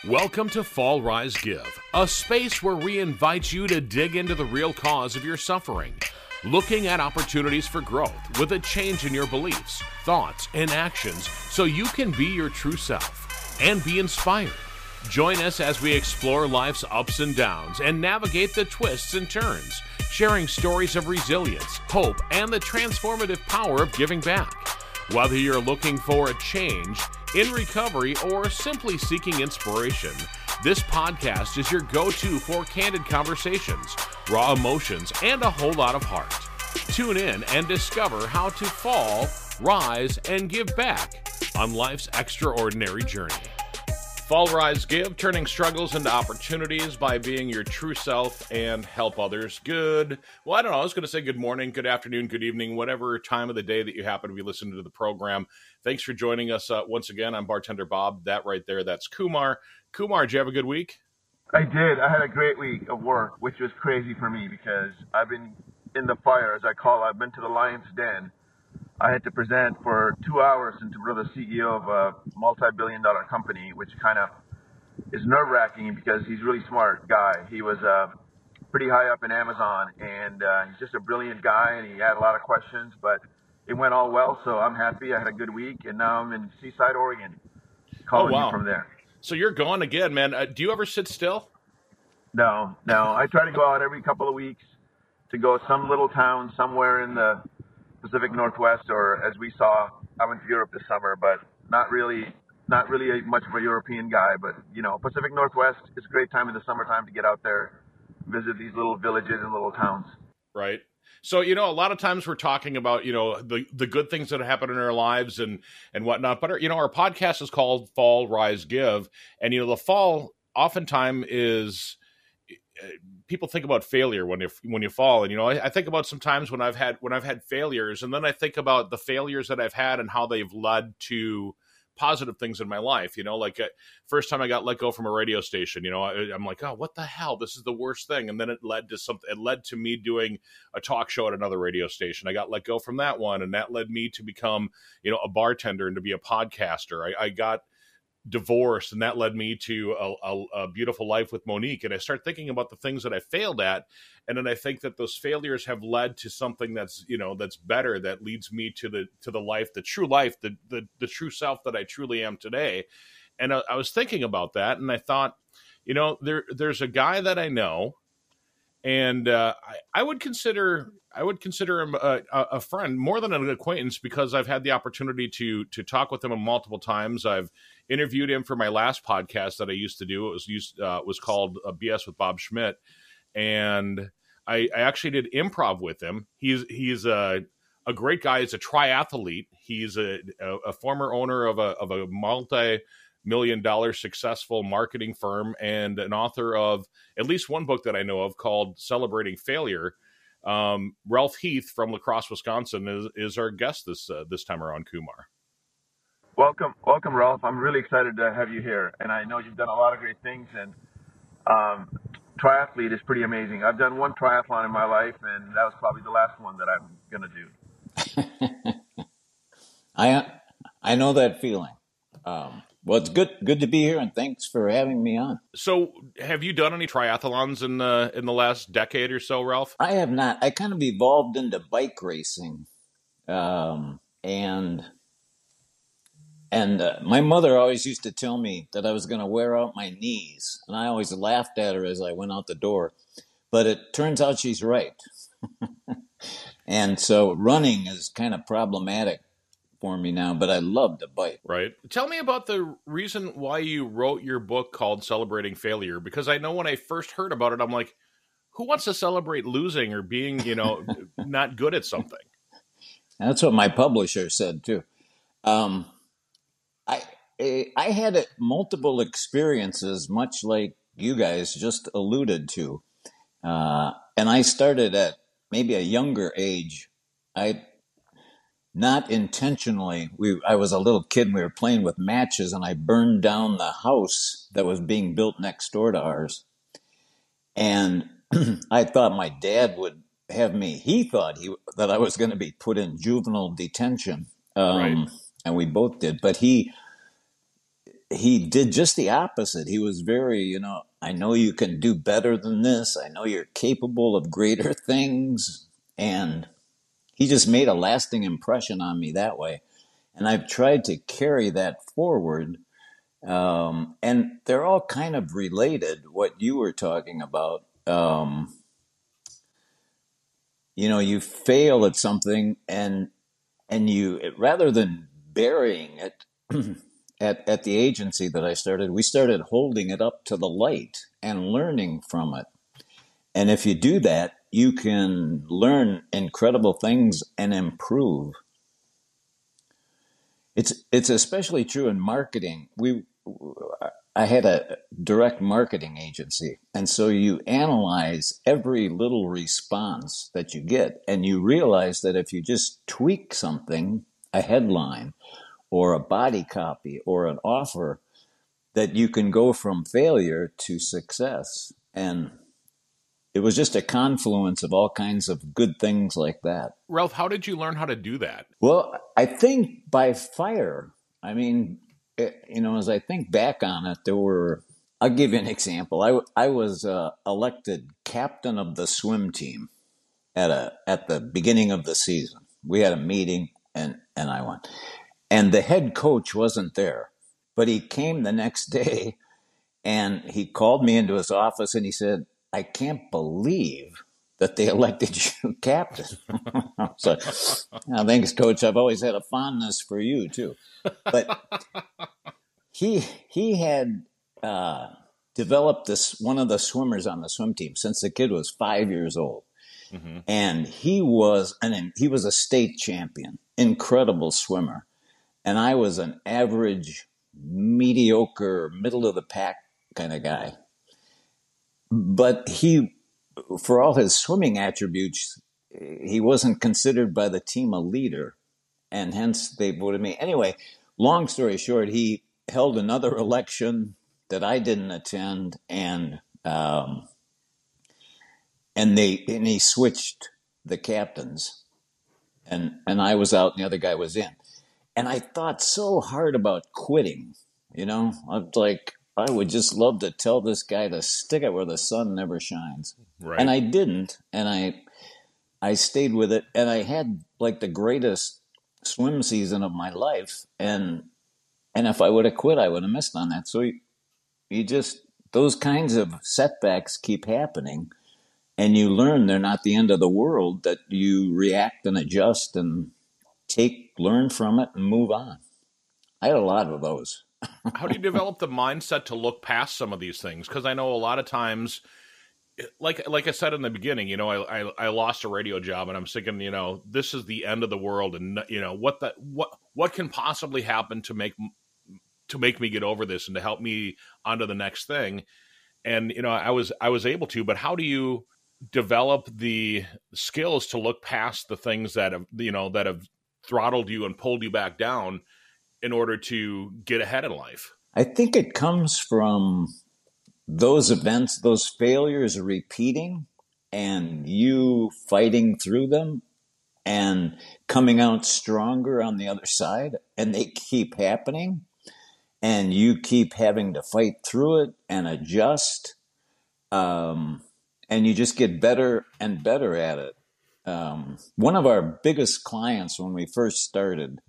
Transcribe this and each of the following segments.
Welcome to Fall, Rise, Give, a space where we invite you to dig into the real cause of your suffering, looking at opportunities for growth with a change in your beliefs, thoughts, and actions so you can be your true self and be inspired. Join us as we explore life's ups and downs and navigate the twists and turns, sharing stories of resilience, hope, and the transformative power of giving back. Whether you're looking for a change, in recovery, or simply seeking inspiration, this podcast is your go-to for candid conversations, raw emotions, and a whole lot of heart. Tune in and discover how to fall, rise, and give back on life's extraordinary journey. Fall, Rise, Give, turning struggles into opportunities by being your true self and help others. I was going to say good morning, good afternoon, good evening, whatever time of the day that you happen to be listening to the program. Thanks for joining us once again. I'm Bartender Bob. That right there, that's Kumar. Kumar, did you have a good week? I did. I had a great week of work, which was crazy for me because I've been in the fire, as I call it. I've been to the lion's den. I had to present for 2 hours to the CEO of a multi-billion-dollar company, which kind of is nerve-wracking because he's a really smart guy. He was pretty high up in Amazon, and he's just a brilliant guy, and he had a lot of questions, but it went all well, so I'm happy. I had a good week, and now I'm in Seaside, Oregon, calling you from there. So you're gone again, man. Do you ever sit still? No. I try to go out every couple of weeks to go some little town somewhere in the Pacific Northwest, or as we saw, I went to Europe this summer, but not really much of a European guy, but Pacific Northwest is a great time in the summertime to get out there, visit these little villages and little towns. Right. So, a lot of times we're talking about, the good things that happen in our lives and whatnot, but our podcast is called Fall, Rise, Give. And, the fall oftentimes is, people think about failure when you fall. And, I think about sometimes when I've had failures, and then I think about the failures that I've had and how they've led to positive things in my life. First time I got let go from a radio station, I'm like, oh, what the hell? This is the worst thing. And then it led to something. It led to me doing a talk show at another radio station. I got let go from that one, and that led me to become, a bartender and to be a podcaster. I got divorced, and that led me to a beautiful life with Monique. And I start thinking about the things that I failed at, and then I think that those failures have led to something that's that's better, that leads me to the life, the true life, the true self that I truly am today. And I was thinking about that, and I thought, there's a guy that I know, and I would consider him a friend more than an acquaintance, because I've had the opportunity to talk with him multiple times. I've interviewed him for my last podcast that I used to do. It was called BS with Bob Schmidt, and I actually did improv with him. He's a great guy. He's a triathlete. He's a former owner of a multi-million-dollar successful marketing firm, and an author of at least one book that I know of called Celebrating Failure. Ralph Heath from La Crosse, Wisconsin is our guest this time around, Kumar. Welcome, Ralph. I'm really excited to have you here, and I know you've done a lot of great things, and triathlete is pretty amazing. I've done one triathlon in my life, and that was probably the last one that I'm going to do. I know that feeling. Well, it's good to be here, and thanks for having me on. So, have you done any triathlons in the last decade or so, Ralph? I have not. I kind of evolved into bike racing, and my mother always used to tell me that I was going to wear out my knees, and I always laughed at her as I went out the door. But it turns out she's right, and so running is kind of problematic for me now, but I love to bike. Right. Tell me about the reason why you wrote your book called Celebrating Failure, because I know when I first heard about it, I'm like, who wants to celebrate losing or being, not good at something? That's what my publisher said too. I had multiple experiences, much like you guys just alluded to. And I started at maybe a younger age. Not intentionally. I was a little kid and we were playing with matches, and I burned down the house that was being built next door to ours. And I thought my dad would have me. He thought that I was going to be put in juvenile detention. Right. And we both did. But he he did just the opposite. He was very, I know you can do better than this. I know you're capable of greater things. And he just made a lasting impression on me that way. And I've tried to carry that forward. And they're all kind of related, what you were talking about. You fail at something and you, rather than burying it, at the agency that I started, we started holding it up to the light and learning from it. And if you do that, you can learn incredible things and improve. It's especially true in marketing. I had a direct marketing agency, and so you analyze every little response that you get, and you realize that if you just tweak something, a headline or a body copy or an offer, that you can go from failure to success. And it was just a confluence of all kinds of good things like that. Ralph, how did you learn how to do that? Well, I think by fire. I mean, as I think back on it, I'll give you an example. I was elected captain of the swim team at the beginning of the season. We had a meeting and I won. And the head coach wasn't there, but he came the next day and he called me into his office and he said, "I can't believe that they elected you captain." So, thanks, Coach. I've always had a fondness for you too. But he had developed one of the swimmers on the swim team since the kid was 5 years old, and he was a state champion, incredible swimmer, and I was an average, mediocre, middle of the pack kind of guy. But for all his swimming attributes, he wasn't considered by the team a leader, and hence they voted me. Anyway, long story short, he held another election that I didn't attend, and he switched the captains, and I was out and the other guy was in. And I thought so hard about quitting, I was like, I would just love to tell this guy to stick it where the sun never shines. Right. And I didn't. And I stayed with it. And I had like the greatest swim season of my life. And if I would have quit, I would have missed on that. So you just, those kinds of setbacks keep happening. And you learn they're not the end of the world, that you react and adjust and learn from it and move on. I had a lot of those. How do you develop the mindset to look past some of these things? Because I know a lot of times, like I said in the beginning, I lost a radio job, and I'm thinking, this is the end of the world, and what can possibly happen to make me get over this and to help me onto the next thing. And I was able to, but how do you develop the skills to look past the things that have throttled you and pulled you back down in order to get ahead in life? I think it comes from those events, those failures repeating, and you fighting through them and coming out stronger on the other side, and they keep happening, and you keep having to fight through it and adjust, and you just get better and better at it. One of our biggest clients when we first started,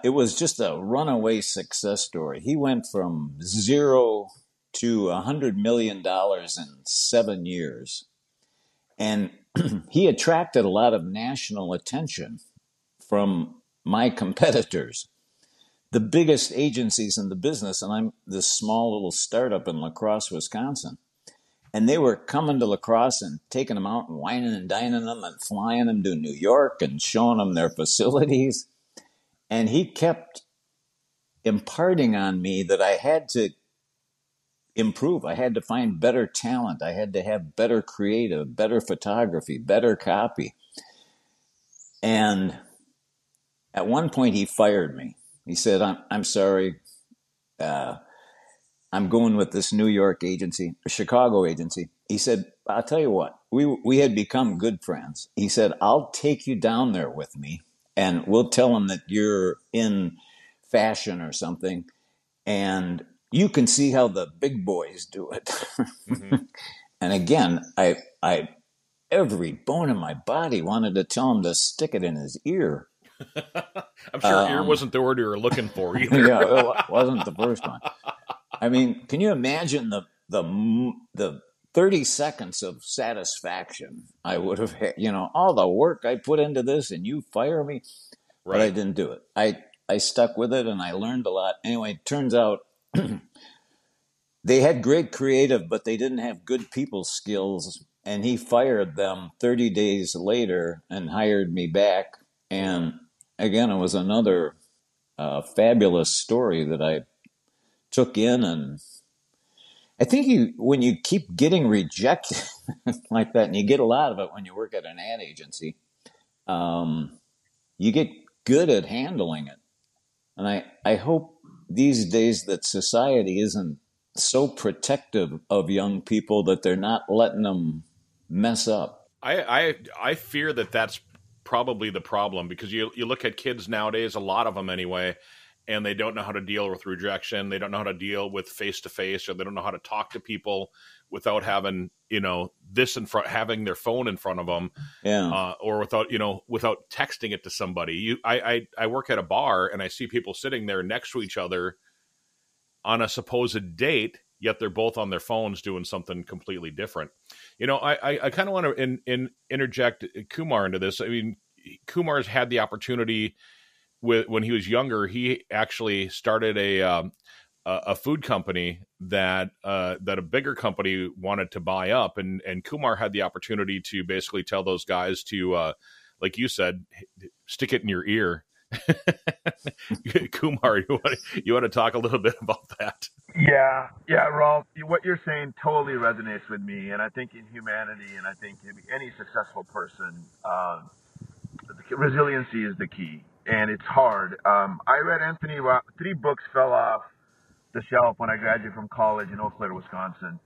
it was just a runaway success story. He went from 0 to $100 million in 7 years. And he attracted a lot of national attention from my competitors, the biggest agencies in the business. And I'm this small little startup in La Crosse, Wisconsin. And they were coming to La Crosse and taking them out and wining and dining them and flying them to New York and showing them their facilities. And he kept imparting on me that I had to improve. I had to find better talent. I had to have better creative, better photography, better copy. And at one point he fired me. He said, I'm sorry. I'm going with this New York agency, a Chicago agency. He said, I'll tell you what, we had become good friends. He said, I'll take you down there with me, and we'll tell them that you're in fashion or something, And you can see how the big boys do it. Mm-hmm. And again, I every bone in my body wanted to tell him to stick it in his ear. I'm sure ear wasn't the word you were looking for either. Yeah, it wasn't the first one. I mean, can you imagine the 30 seconds of satisfaction I would have had, all the work I put into this and you fire me, but I Right. didn't do it. I stuck with it and I learned a lot. Anyway, it turns out they had great creative, but they didn't have good people skills. And he fired them 30 days later and hired me back. Oh, wow. And again, it was another fabulous story that I took in. And I think when you keep getting rejected like that, and you get a lot of it when you work at an ad agency, you get good at handling it. And I hope these days that society isn't so protective of young people that they're not letting them mess up. I fear that that's probably the problem, because you look at kids nowadays, a lot of them anyway, and they don't know how to deal with rejection. They don't know how to deal with face to face, or they don't know how to talk to people without having this in front, having their phone in front of them, Yeah. or without texting it to somebody. I work at a bar and I see people sitting there next to each other on a supposed date, yet they're both on their phones doing something completely different. I kind of want to interject Kumar into this. I mean, Kumar's had the opportunity when he was younger. He actually started a food company that a bigger company wanted to buy up, and Kumar had the opportunity to basically tell those guys to, like you said, stick it in your ear. Kumar, you want to talk a little bit about that? Yeah, Ralph. What you're saying totally resonates with me, and I think in humanity, and I think in any successful person, resiliency is the key, and it's hard. I read three books fell off the shelf when I graduated from college in Eau Claire, Wisconsin.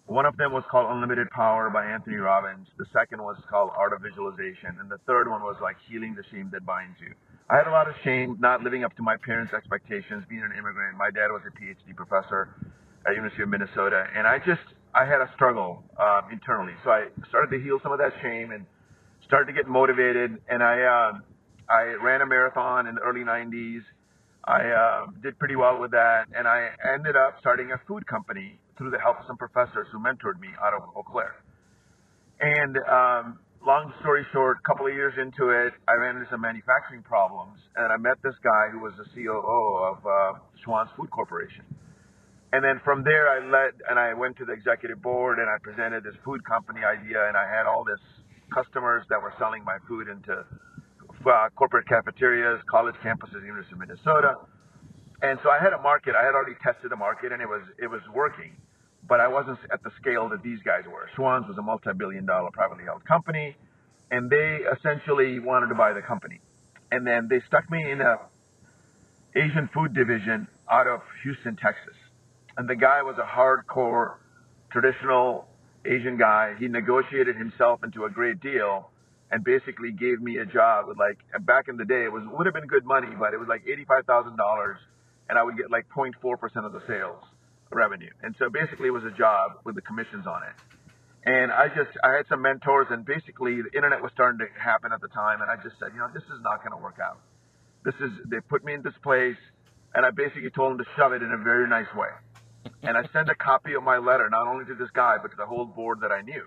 One of them was called Unlimited Power by Anthony Robbins. The second was called Art of Visualization. And the third one was like Healing the Shame That Binds You. I had a lot of shame not living up to my parents' expectations, being an immigrant. My dad was a PhD professor at University of Minnesota. And I had a struggle internally. So I started to heal some of that shame and started to get motivated. And I ran a marathon in the early 90s. I did pretty well with that, and I ended up starting a food company through the help of some professors who mentored me out of Eau Claire. And long story short, a couple of years into it, I ran into some manufacturing problems, and I met this guy who was the COO of Schwann's Food Corporation. And then from there, I went to the executive board, and I presented this food company idea, and I had all this customers that were selling my food into corporate cafeterias, college campuses, University of Minnesota. And so I had a market. I had already tested the market, and it was working, but I wasn't at the scale that these guys were. Schwann's was a multi-billion-dollar privately held company, and they essentially wanted to buy the company. And then they stuck me in a Asian food division out of Houston, Texas. And the guy was a hardcore, traditional Asian guy. He negotiated himself into a great deal and basically gave me a job with back in the day, would have been good money, but it was like $85,000, and I would get like 0.4% of the sales revenue. And so basically it was a job with the commissions on it. And I had some mentors, and basically the internet was starting to happen at the time, and I just said, this is not going to work out. They put me in this place, and I basically told them to shove it in a very nice way. And I sent a copy of my letter, not only to this guy, but to the whole board that I knew.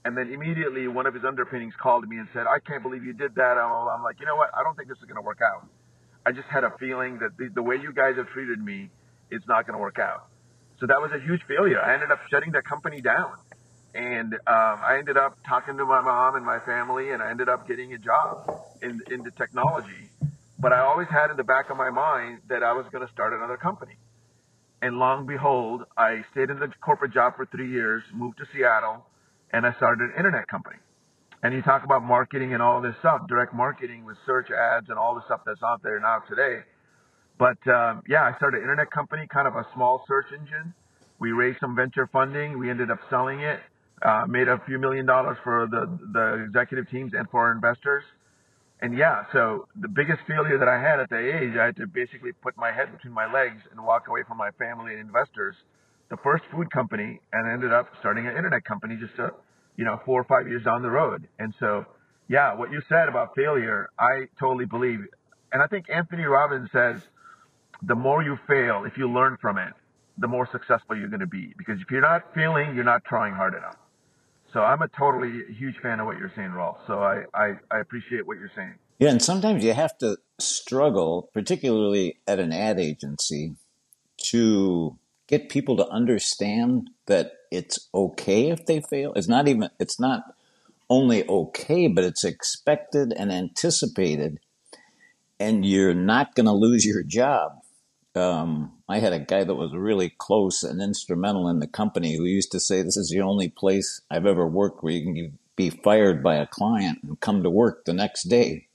And then immediately one of his underpinnings called me and said, I can't believe you did that. I'm like, you know what? I don't think this is going to work out. I just had a feeling that the way you guys have treated me, it's not going to work out. So that was a huge failure. I ended up shutting the company down. And I ended up talking to my mom and my family, and I ended up getting a job in the technology. But I always had in the back of my mind that I was going to start another company. And long behold, I stayed in the corporate job for 3 years, moved to Seattle, and I started an internet company. And you talk about marketing and all this stuff, direct marketing with search ads and all the stuff that's out there now today. But I started an internet company, kind of a small search engine. We raised some venture funding. We ended up selling it, made a few $1 million for the executive teams and for our investors. And yeah, so the biggest failure that I had at that age, I had to basically put my head between my legs and walk away from my family and investors, the first food company, and ended up starting an internet company just 4 or 5 years down the road. And so, yeah, what you said about failure, I totally believe. And I think Anthony Robbins says, the more you fail, if you learn from it, the more successful you're going to be. Because if you're not failing, you're not trying hard enough. So I'm a totally huge fan of what you're saying, Rolf. So I appreciate what you're saying. Yeah, and sometimes you have to struggle, particularly at an ad agency, to get people to understand that it's okay if they fail. It's not only okay, but it's expected and anticipated, and you're not going to lose your job. I had a guy that was really close and instrumental in the company who used to say, "This is the only place I've ever worked where you can be fired by a client and come to work the next day."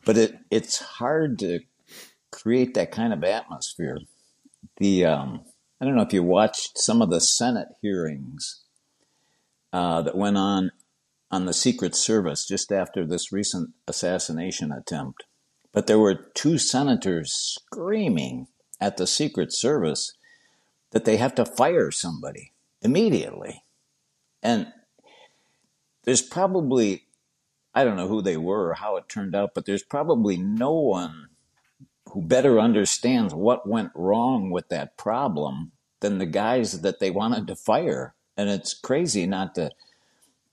But it's hard to create that kind of atmosphere. I don't know if you watched some of the Senate hearings that went on the Secret Service just after this recent assassination attempt. But there were two senators screaming at the Secret Service that they have to fire somebody immediately. And there's probably, I don't know who they were or how it turned out, but there's probably no one who better understands what went wrong with that problem than the guys that they wanted to fire. And it's crazy not to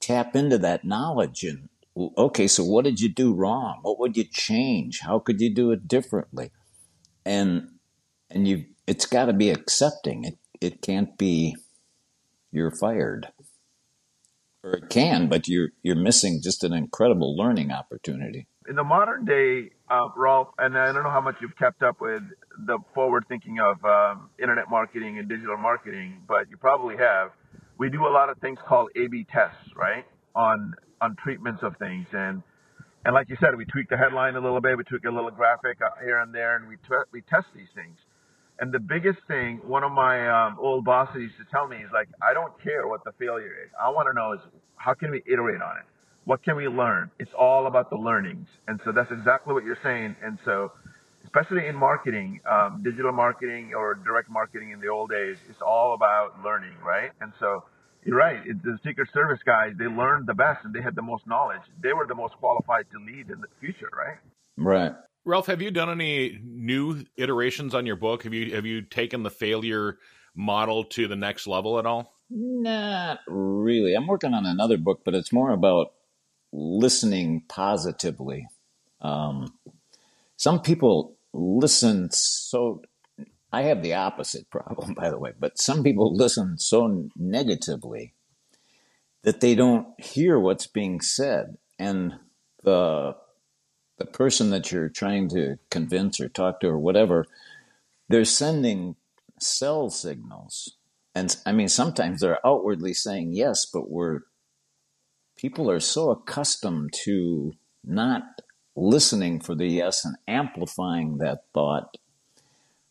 tap into that knowledge and, okay, so what did you do wrong? What would you change? How could you do it differently? And it's got to be accepting. It can't be you're fired. Or it can, but you're missing just an incredible learning opportunity. In the modern day, Rolf, and I don't know how much you've kept up with the forward thinking of internet marketing and digital marketing, but you probably have. We do a lot of things called A/B tests, right? On treatments of things, and like you said, we tweak the headline a little bit, we tweak a little graphic here and there, and we test these things. And the biggest thing, one of my old bosses used to tell me is like, I don't care what the failure is. I want to know is how can we iterate on it? What can we learn? It's all about the learnings. And so that's exactly what you're saying. And so, especially in marketing, digital marketing or direct marketing in the old days, it's all about learning, right? And so you're right. The Secret Service guys, they learned the best and they had the most knowledge. They were the most qualified to lead in the future, right? Right. Ralph, have you done any new iterations on your book? Have you taken the failure model to the next level at all? Not really. I'm working on another book, but it's more about listening positively. Some people listen so, I have the opposite problem, by the way, but some people listen so negatively that they don't hear what's being said. And the person that you're trying to convince or talk to or whatever, they're sending cell signals. And I mean, sometimes they're outwardly saying yes, but people are so accustomed to not listening for the yes and amplifying that thought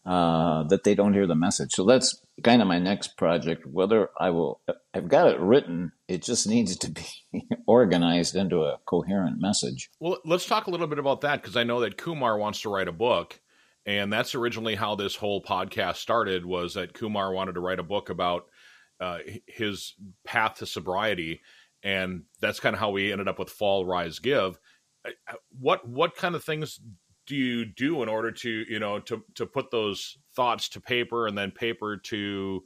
that they don't hear the message. So that's kind of my next project. I've got it written. It just needs to be organized into a coherent message. Well, let's talk a little bit about that, because I know that Kumar wants to write a book. And that's originally how this whole podcast started, was that Kumar wanted to write a book about his path to sobriety. And that's kind of how we ended up with Fall, Rise, Give. What kind of things do you do in order to, to put those thoughts to paper, and then paper to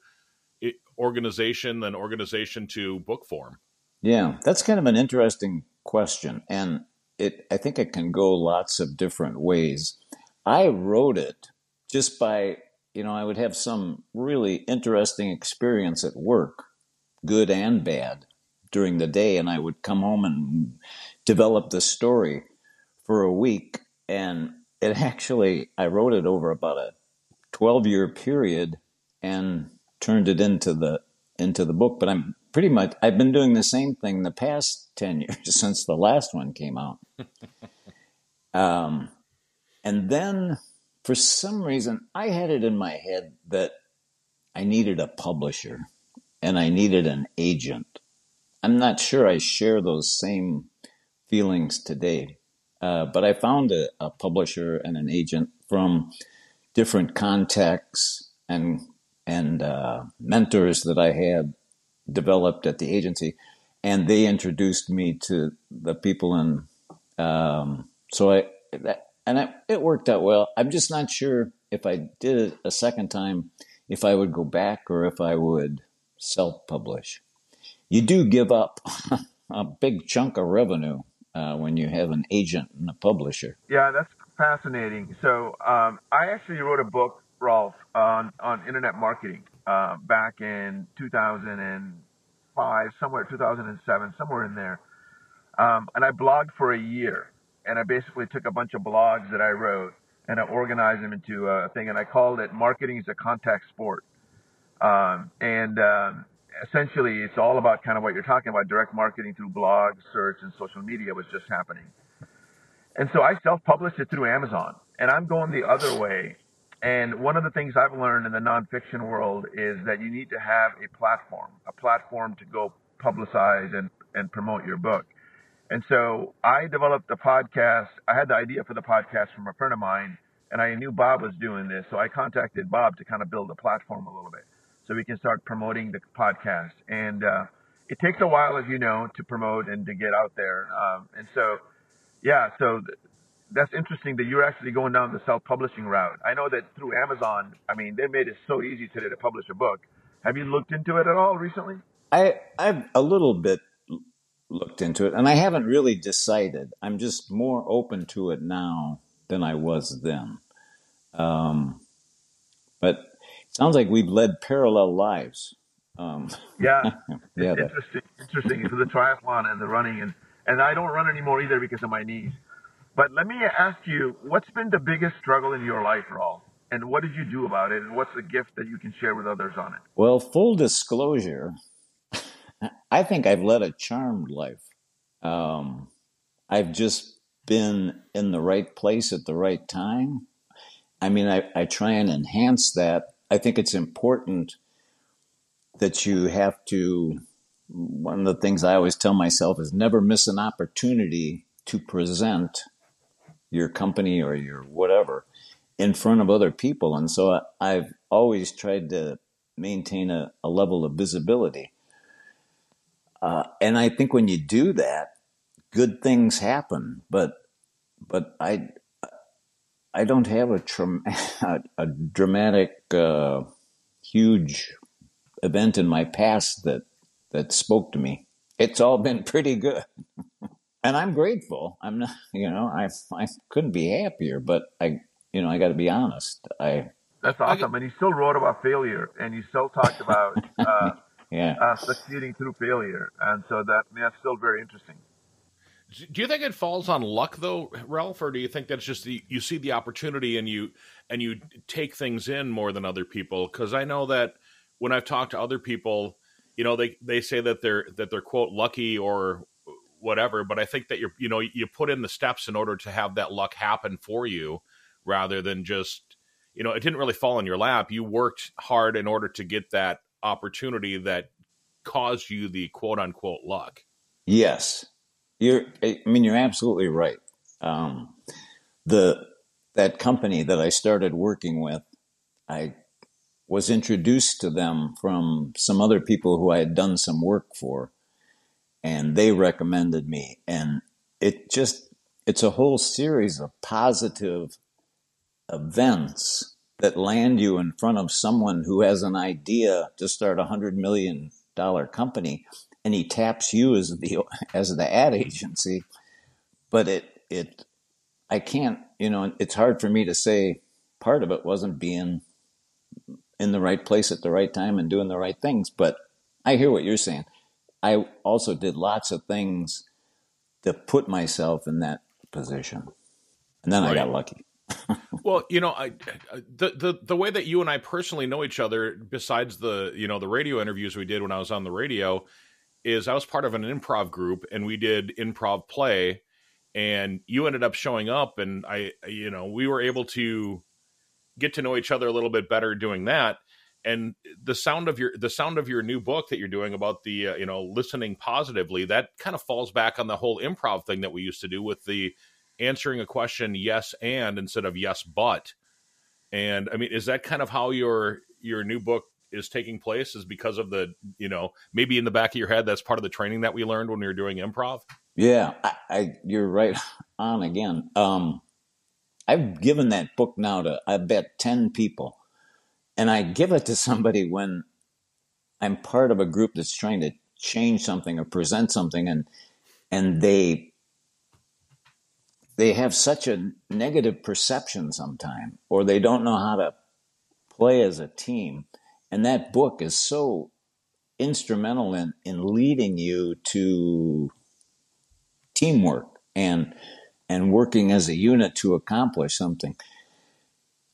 organization, then organization to book form? Yeah, that's kind of an interesting question. And I think it can go lots of different ways. I wrote it just by, I would have some really interesting experience at work, good and bad, during the day. And I would come home and develop the story for a week. And I wrote it over about a 12-year period and turned it into the book. But I've been doing the same thing the past 10 years since the last one came out. And then for some reason, I had it in my head that I needed a publisher and I needed an agent. I'm not sure I share those same feelings today. But I found a publisher and an agent from different contexts and mentors that I had developed at the agency, and they introduced me to the people, and so it worked out well. I'm just not sure if I did it a second time, if I would go back or if I would self-publish. You do give up a big chunk of revenue when you have an agent and a publisher. Yeah, that's fascinating. So I actually wrote a book, Rolf, on internet marketing back in 2005, somewhere 2007, somewhere in there. And I blogged for a year. And I basically took a bunch of blogs that I wrote and I organized them into a thing. And I called it Marketing is a Contact Sport. And essentially, it's all about kind of what you're talking about, direct marketing through blogs, search, and social media was just happening. And so I self-published it through Amazon, and I'm going the other way. And one of the things I've learned in the nonfiction world is that you need to have a platform to go publicize and promote your book. And so I developed a podcast. I had the idea for the podcast from a friend of mine, and I knew Bob was doing this. So I contacted Bob to kind of build a platform a little bit so we can start promoting the podcast. And it takes a while, as you know, to promote and to get out there. So that's interesting that you're actually going down the self-publishing route. I know that through Amazon, I mean, they made it so easy today to publish a book. Have you looked into it at all recently? I've a little bit looked into it, and I haven't really decided. I'm just more open to it now than I was then. But it sounds like we've led parallel lives. Yeah, Yeah, it's interesting for the triathlon and the running, and I don't run anymore either because of my knees. But let me ask you, what's been the biggest struggle in your life, Rolf? And what did you do about it? And what's the gift that you can share with others on it? well, full disclosure, I think I've led a charmed life. I've just been in the right place at the right time. I mean, I try and enhance that. I think it's important that you have to, one of the things I always tell myself is never miss an opportunity to present your company or your whatever in front of other people. And so I've always tried to maintain a level of visibility. And I think when you do that, good things happen. But I don't have a dramatic, huge event in my past that spoke to me. It's all been pretty good. And I'm grateful. I'm not, I couldn't be happier, but I got to be honest. That's awesome. And you still wrote about failure, and you still talked about Yeah. succeeding through failure. And so that's still very interesting. Do you think it falls on luck though, Ralph, or do you think that's just you see the opportunity and you take things in more than other people? Because I know that when I've talked to other people, they say that they're quote lucky or whatever, but I think that you put in the steps in order to have that luck happen for you, rather than just it didn't really fall in your lap. You worked hard in order to get that opportunity that caused you the quote unquote luck. Yes. You're absolutely right. That company that I started working with, I was introduced to them from some other people who I had done some work for, and they recommended me. And it's a whole series of positive events that land you in front of someone who has an idea to start $100 million company, and he taps you as the ad agency. But I can't, it's hard for me to say part of it wasn't being in the right place at the right time and doing the right things. But I hear what you're saying. I also did lots of things to put myself in that position, and then I got lucky. Well, the way that you and I personally know each other, besides the radio interviews we did when I was on the radio, is I was part of an improv group and we did improv play, and you ended up showing up, and we were able to get to know each other a little bit better doing that. And the sound of your new book that you're doing about the listening positively, that kind of falls back on the whole improv thing that we used to do with the answering a question yes and instead of yes but. And I mean, is that kind of how your new book is taking place, is because of the, maybe in the back of your head that's part of the training that we learned when we were doing improv? Yeah, you're right on again. I've given that book now to, I bet, 10 people. And I give it to somebody when I'm part of a group that's trying to change something or present something, and they have such a negative perception sometime, or they don't know how to play as a team. And that book is so instrumental in leading you to teamwork and working as a unit to accomplish something.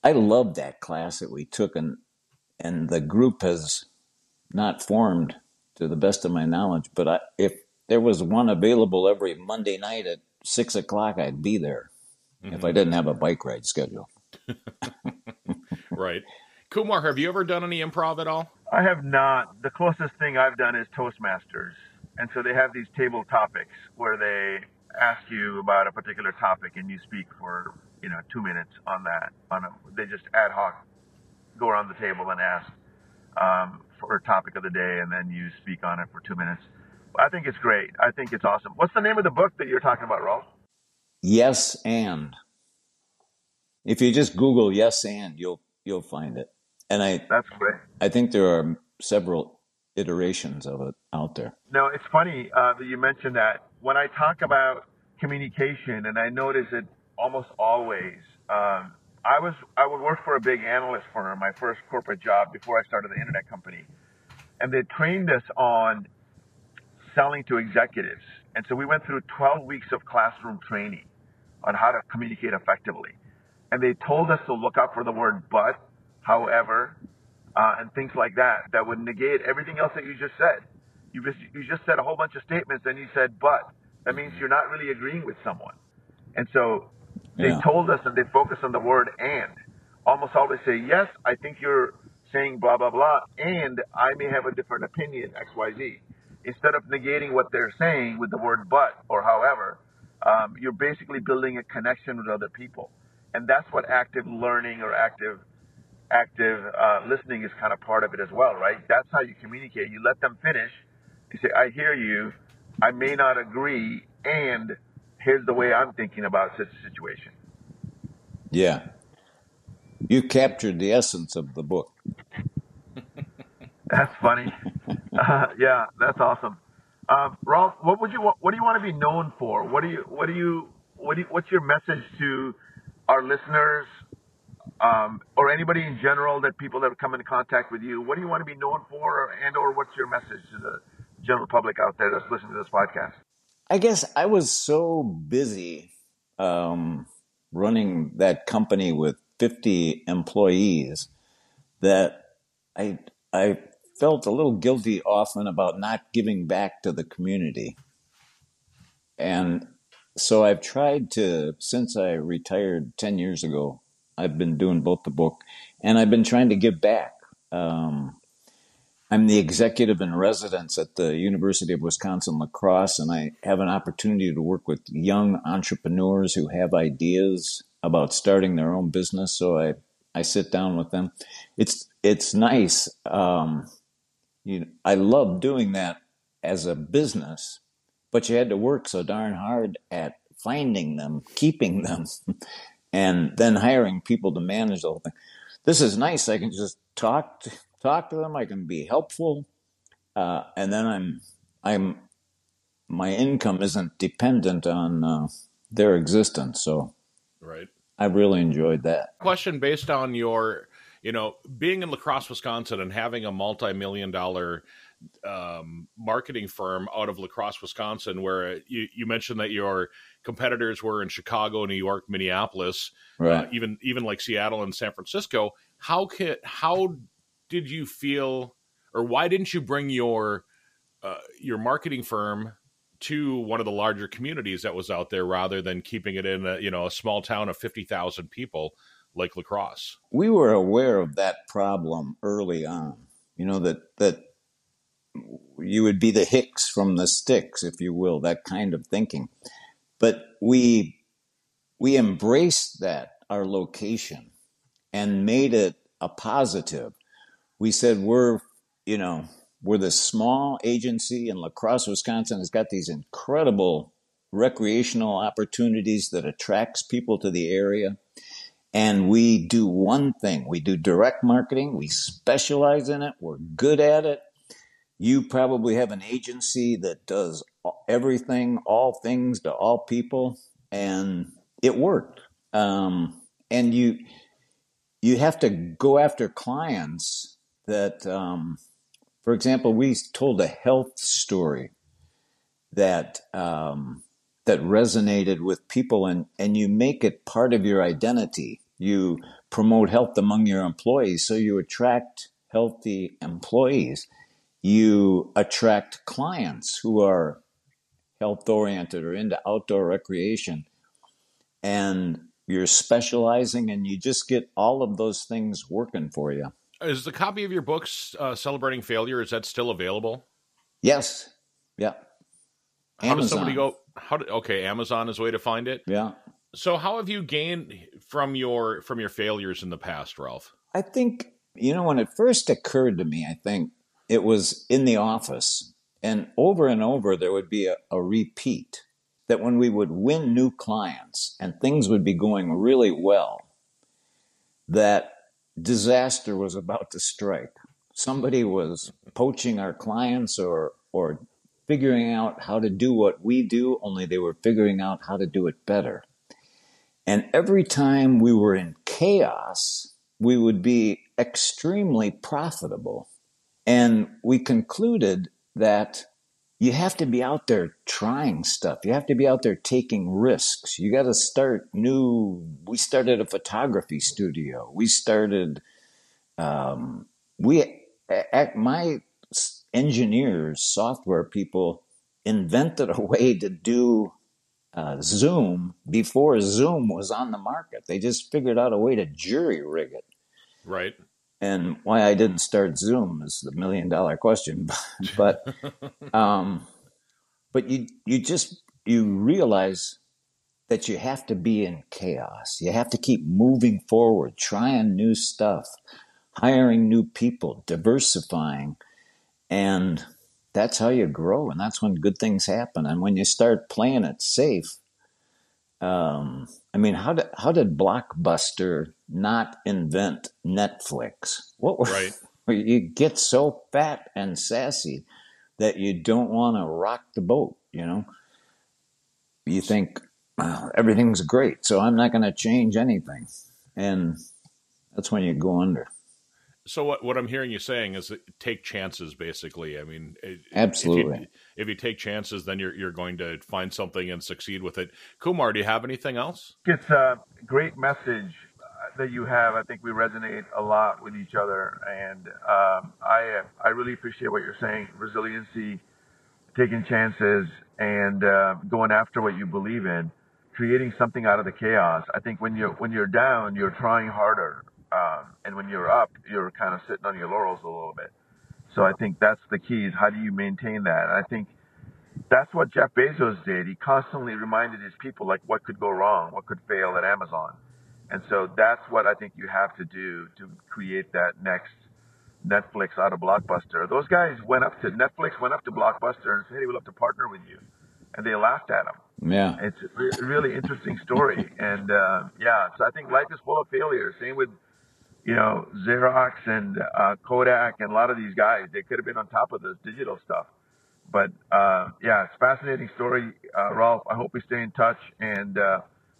I love that class that we took, and the group has not formed to the best of my knowledge, but if there was one available every Monday night at 6:00, I'd be there if I didn't have a bike ride schedule. Right. Kumar, have you ever done any improv at all? I have not. The closest thing I've done is Toastmasters. And so they have these table topics where they ask you about a particular topic and you speak for, 2 minutes on that. They just ad hoc go around the table and ask for a topic of the day, and then you speak on it for 2 minutes. I think it's great. I think it's awesome. What's the name of the book that you're talking about, Ralph? Yes, and if you just Google "yes and," you'll find it. And That's great. I think there are several iterations of it out there. No, it's funny that you mentioned that. When I talk about communication, and I notice it almost always, I would work for a big analyst firm, my first corporate job before I started the internet company, and they trained us on selling to executives. And so we went through 12 weeks of classroom training on how to communicate effectively. And they told us to look out for the word but, however, and things like that would negate everything else that you just said. You just said a whole bunch of statements, and you said but. That means you're not really agreeing with someone. And so they told us, and they focus on the word and. Almost always say, yes, I think you're saying blah, blah, blah, and I may have a different opinion, X, Y, Z. Instead of negating what they're saying with the word but or however, you're basically building a connection with other people. And that's what active learning or active listening is kind of part of it as well, right? That's how you communicate. You let them finish. You say, I hear you. I may not agree, and here's the way I'm thinking about such a situation. Yeah. You captured the essence of the book. That's funny. Yeah, that's awesome. Ralph, what do you want to be known for? What's your message to our listeners, or anybody in general, that people that come into contact with you? What do you want to be known for, or what's your message to the general public out there that's listening to this podcast? I guess I was so busy running that company with 50 employees that I felt a little guilty often about not giving back to the community. And so I've tried to, since I retired 10 years ago, I've been doing both the book and I've been trying to give back. I'm the executive in residence at the University of Wisconsin-La Crosse, and I have an opportunity to work with young entrepreneurs who have ideas about starting their own business. So I sit down with them. It's nice. I love doing that as a business, but you had to work so darn hard at finding them, keeping them, and then hiring people to manage the whole thing. This is nice. I can just talk to them. I can be helpful, and then my income isn't dependent on their existence. So, right. I really enjoyed that. Question based on your, being in La Crosse, Wisconsin, and having a multi-million-dollar marketing firm out of La Crosse, Wisconsin, where you mentioned that your competitors were in Chicago, New York, Minneapolis, right. Even like Seattle and San Francisco. How did you feel, or why didn't you bring your marketing firm to one of the larger communities that was out there rather than keeping it in a small town of 50,000 people? like lacrosse. We were aware of that problem early on. That you would be the Hicks from the sticks, if you will, that kind of thinking. But we embraced that, our location, and made it a positive. We said we're this small agency in La Crosse, Wisconsin. Has got these incredible recreational opportunities that attracts people to the area. And we do one thing. We do direct marketing. We specialize in it. We're good at it. You probably have an agency that does everything, all things to all people, and it worked. And you have to go after clients that, for example, we told a health story that that resonated with people, and you make it part of your identity. You promote health among your employees, so you attract healthy employees. You attract clients who are health oriented or into outdoor recreation, and you're specializing, and you just get all of those things working for you. Is the copy of your books, Celebrating Failure, is that still available? Yes. Yeah. How does somebody Amazon. go? Okay, Amazon is a way to find it. Yeah. So how have you gained from your failures in the past, Ralph? I think, when it first occurred to me, I think it was in the office. And over there would be a repeat that when we would win new clients and things would be going really well, that disaster was about to strike. Somebody was poaching our clients or figuring out how to do what we do, only they were figuring out how to do it better. And every time we were in chaos, we would be extremely profitable. And we concluded that you have to be out there trying stuff. You have to be out there taking risks. You got to start new. We started a photography studio. We started, my engineers, software people invented a way to do Zoom before Zoom was on the market. They just figured out a way to jury rig it. Right. And why I didn't start Zoom is the $1 million question. But you realize that you have to be in chaos. You have to keep moving forward, trying new stuff, hiring new people, diversifying, and that's how you grow. And that's when good things happen. And when you start playing it safe, how did Blockbuster not invent Netflix? Right. You get so fat and sassy that you don't want to rock the boat, You think, everything's great, so I'm not going to change anything. And that's when you go under. So what I'm hearing you saying is that take chances, basically. I mean, Absolutely. If you take chances, then you're going to find something and succeed with it. Kumar, do you have anything else? It's a great message that you have. I think we resonate a lot with each other, and I really appreciate what you're saying. Resiliency, taking chances, and going after what you believe in, creating something out of the chaos. I think when you're down, you're trying harder, and when you're up, you're kind of sitting on your laurels a little bit. So I think that's the key: is how do you maintain that? And I think that's what Jeff Bezos did. He constantly reminded his people, like, what could go wrong, what could fail at Amazon. And so that's what I think you have to do to create that next Netflix out of Blockbuster. Those guys Netflix went up to Blockbuster and said, hey, we'd love to partner with you. And they laughed at him. Yeah. It's a really interesting story. And so I think life is full of failures. Same with, Xerox and Kodak and a lot of these guys. They could have been on top of this digital stuff. But it's a fascinating story, Ralph. I hope we stay in touch, and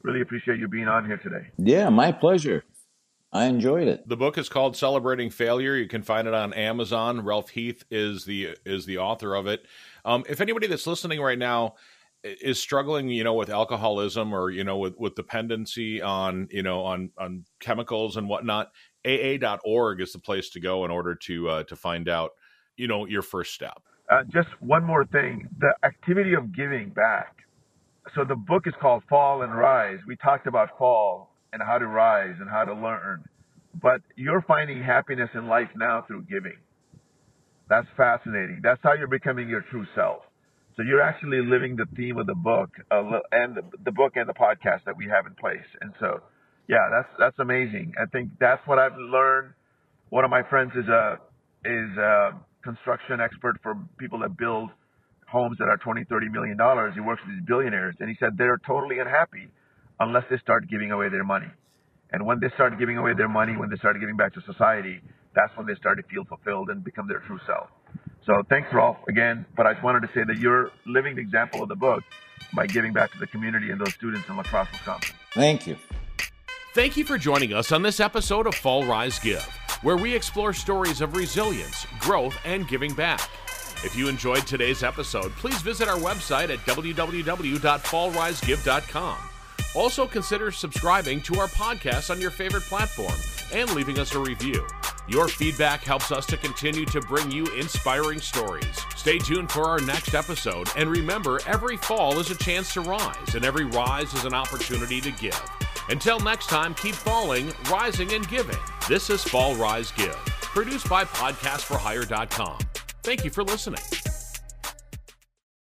really appreciate you being on here today. Yeah, my pleasure. I enjoyed it. The book is called Celebrating Failure. You can find it on Amazon. Ralph Heath is the author of it. If anybody that's listening right now is struggling, with alcoholism or, with dependency on chemicals and whatnot, AA.org is the place to go in order to find out, your first step. Just one more thing, the activity of giving back. So the book is called Fall and Rise. We talked about fall, and how to rise and how to learn. But you're finding happiness in life now through giving. That's fascinating. That's how you're becoming your true self. So you're actually living the theme of the book and the book and the podcast that we have in place. And so, yeah, that's amazing. I think that's what I've learned. One of my friends is a construction expert for people that build homes that are $20-30 million. He works with these billionaires, and he said they're totally unhappy unless they start giving away their money. And when they start giving away their money, when they start giving back to society, that's when they start to feel fulfilled and become their true self. So thanks, Ralph, again. But I just wanted to say that you're living the example of the book by giving back to the community and those students in La Crosse, Wisconsin. Thank you. Thank you for joining us on this episode of Fall, Rise, Give, where we explore stories of resilience, growth, and giving back. If you enjoyed today's episode, please visit our website at www.fallrisegive.com. Also, consider subscribing to our podcast on your favorite platform and leaving us a review. Your feedback helps us to continue to bring you inspiring stories. Stay tuned for our next episode, and remember, every fall is a chance to rise, and every rise is an opportunity to give. Until next time, keep falling, rising, and giving. This is Fall, Rise, Give, produced by podcastforhire.com. Thank you for listening.